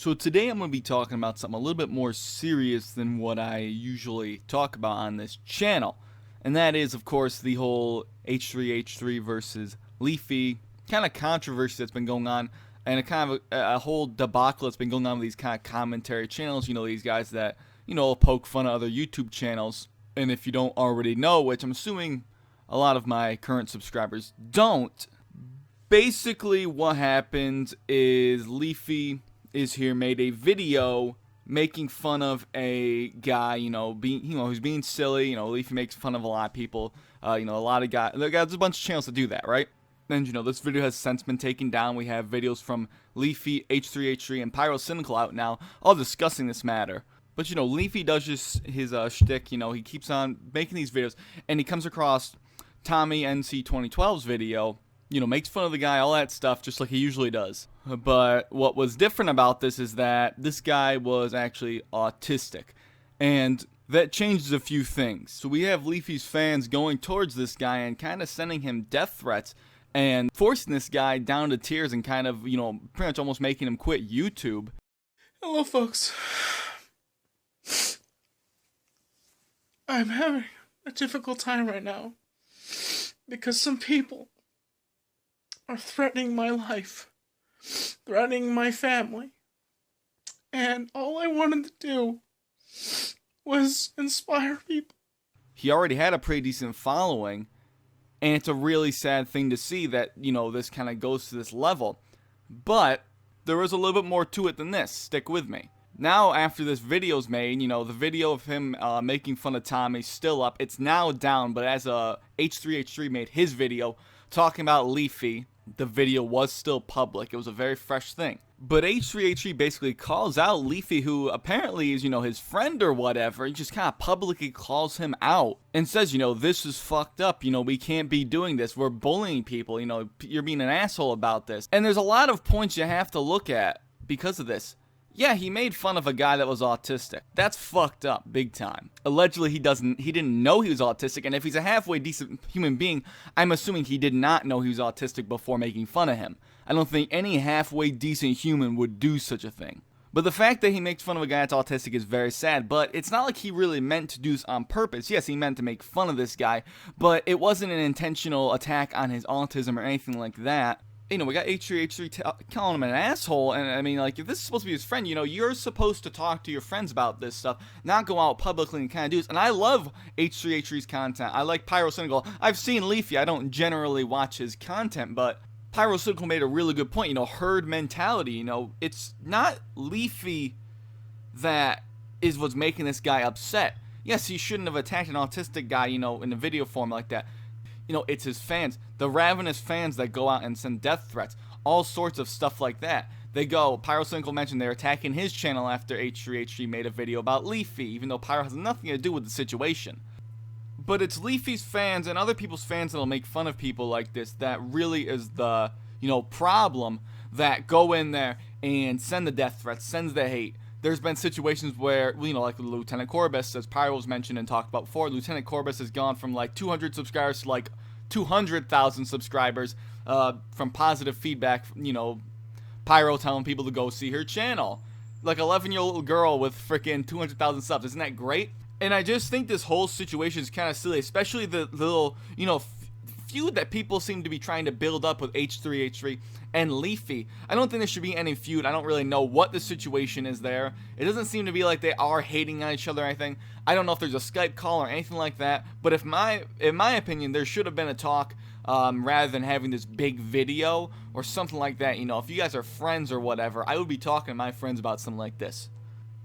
So today I'm going to be talking about something a little bit more serious than what I usually talk about on this channel. And that is, of course, the whole H3H3 versus Leafy kind of controversy that's been going on, and a kind of a whole debacle that's been going on with these kind of commentary channels. You know, these guys that, poke fun at other YouTube channels. And if you don't already know, which I'm assuming a lot of my current subscribers don't, basically what happened is Leafy is here made a video making fun of a guy, who's being silly. Leafy makes fun of a lot of people. A lot of guys. There's a bunch of channels that do that, right? And this video has since been taken down. We have videos from Leafy, H3H3, and Pyro out now, all discussing this matter. But Leafy does just his shtick. He keeps on making these videos, and he comes across Tommy NC 2012's video. Makes fun of the guy, all that stuff, just like he usually does. But what was different about this is that this guy was actually autistic. And that changes a few things. So we have Leafy's fans going towards this guy and kind of sending him death threats and forcing this guy down to tears and kind of, pretty much almost making him quit YouTube. Hello, folks. I'm having a difficult time right now because some people are threatening my life, threatening my family, and all I wanted to do was inspire people. He already had a pretty decent following, and it's a really sad thing to see that, this kind of goes to this level. But there is a little bit more to it than this. Stick with me. Now, after this video's made, the video of him making fun of Tommy's still up. It's now down, but as H3H3 made his video talking about Leafy, the video was still public. It was a very fresh thing. But H3H3 basically calls out Leafy, who apparently is, his friend or whatever. He just kind of publicly calls him out and says, this is fucked up. We can't be doing this. We're bullying people. You're being an asshole about this. And there's a lot of points you have to look at because of this. Yeah, he made fun of a guy that was autistic. That's fucked up, big time. Allegedly, he didn't know he was autistic, and if he's a halfway decent human being, I'm assuming he did not know he was autistic before making fun of him. I don't think any halfway decent human would do such a thing. But the fact that he makes fun of a guy that's autistic is very sad, but it's not like he really meant to do this on purpose. Yes, he meant to make fun of this guy, but it wasn't an intentional attack on his autism or anything like that. We got H3H3 calling him an asshole, and I mean, like, if this is supposed to be his friend, you're supposed to talk to your friends about this stuff, not go out publicly and kind of do this. And I love H3H3's content. I like Pyro. I've seen Leafy. I don't generally watch his content, but Pyro made a really good point. Herd mentality. It's not Leafy that is what's making this guy upset. Yes, he shouldn't have attacked an autistic guy, in a video form like that. It's his fans, the ravenous fans that go out and send death threats, all sorts of stuff like that. They go, Pyro mentioned they're attacking his channel after H3H3 made a video about Leafy, even though Pyro has nothing to do with the situation. But it's Leafy's fans and other people's fans that'll make fun of people like this that really is the, problem, that go in there and send the death threats, sends the hate. There's been situations where, like Lieutenant Corbus, as Pyro was mentioned and talked about before, Lieutenant Corbus has gone from like 200 subscribers to like 200,000 subscribers from positive feedback, Pyro telling people to go see her channel. Like 11-year-old girl with freaking 200,000 subs. Isn't that great? And I just think this whole situation is kind of silly, especially the little, feud that people seem to be trying to build up with H3H3 and Leafy. I don't think there should be any feud. I don't really know what the situation is there. It doesn't seem to be like they are hating on each other or anything. I don't know if there's a Skype call or anything like that. But in my opinion, there should have been a talk rather than having this big video or something like that. If you guys are friends or whatever, I would be talking to my friends about something like this.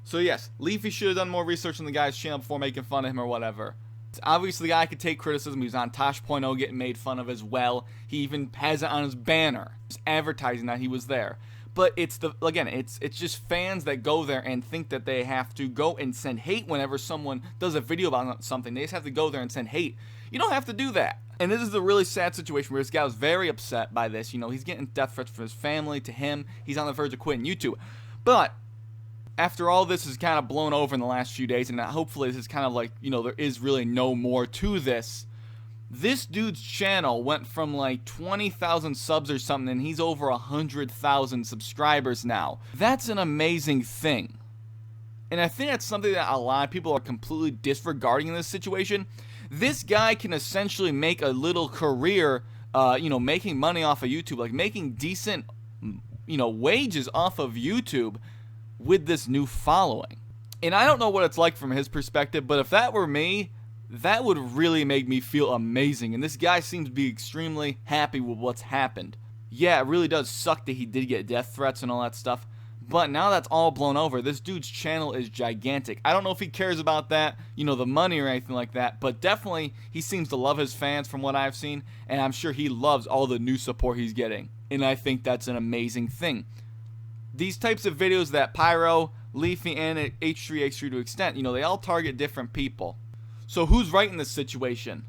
So yes, Leafy should have done more research on the guy's channel before making fun of him or whatever. Obviously, the guy could take criticism. He was on Tosh.0 getting made fun of as well. He even has it on his banner, just advertising that he was there. But it's it's just fans that go there and think that they have to go and send hate whenever someone does a video about something. They just have to go there and send hate. You don't have to do that. And this is a really sad situation where this guy was very upset by this. He's getting death threats from his family to him. He's on the verge of quitting YouTube. But after all this is kind of blown over in the last few days, and hopefully this is kind of like, there is really no more to this, This dude's channel went from like 20,000 subs or something, and he's over 100,000 subscribers now. That's an amazing thing. And I think that's something that a lot of people are completely disregarding in this situation. This guy can essentially make a little career, making money off of YouTube, like making decent, wages off of YouTube with this new following. And I don't know what it's like from his perspective, but if that were me, that would really make me feel amazing. And this guy seems to be extremely happy with what's happened. Yeah, it really does suck that he did get death threats and all that stuff. But now that's all blown over. This dude's channel is gigantic. I don't know if he cares about that, the money or anything like that. But definitely, he seems to love his fans from what I've seen. And I'm sure he loves all the new support he's getting. And I think that's an amazing thing. These types of videos that Pyro, Leafy, and H3H3 to extent, they all target different people. So who's right in this situation?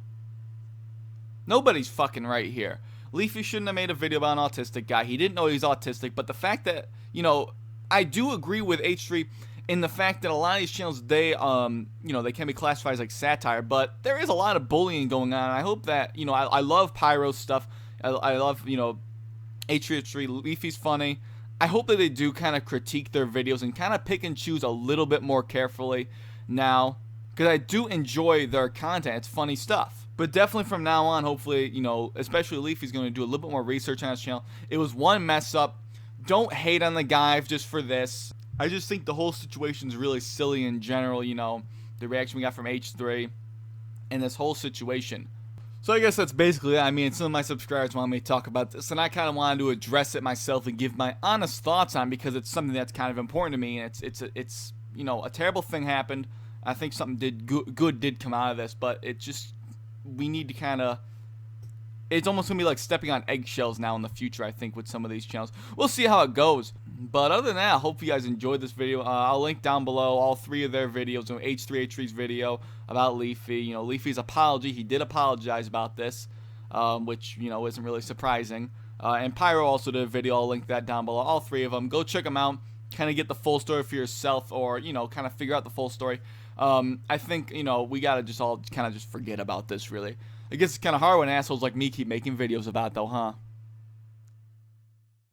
Nobody's fucking right here. Leafy shouldn't have made a video about an autistic guy. He didn't know he's autistic, but the fact that, I do agree with H3 in the fact that a lot of these channels, they can be classified as like satire, but there is a lot of bullying going on. I hope that, I love Pyro's stuff. I love, H3H3, Leafy's funny. I hope that they do kind of critique their videos and kind of pick and choose a little bit more carefully now, because I do enjoy their content. It's funny stuff. But definitely from now on, hopefully, especially Leafy's going to do a little bit more research on his channel. It was one mess up. Don't hate on the guy just for this. I just think the whole situation's really silly in general, the reaction we got from H3 and this whole situation. So I guess that's basically it. I mean, some of my subscribers want me to talk about this, and I kind of wanted to address it myself and give my honest thoughts on it because it's something that's kind of important to me, and it's a terrible thing happened. I think something good did come out of this, but we need to kind of, it's almost going to be like stepping on eggshells now in the future, I think, with some of these channels. We'll see how it goes. But other than that, I hope you guys enjoyed this video. I'll link down below all three of their videos. H3H3's video about Leafy. Leafy's apology. He did apologize about this, which, isn't really surprising. And Pyro also did a video. I'll link that down below. All three of them. Go check them out. Kind of get the full story for yourself, or, kind of figure out the full story. I think, we got to just all kind of just forget about this, really. I guess it's kind of hard when assholes like me keep making videos about it, though, huh?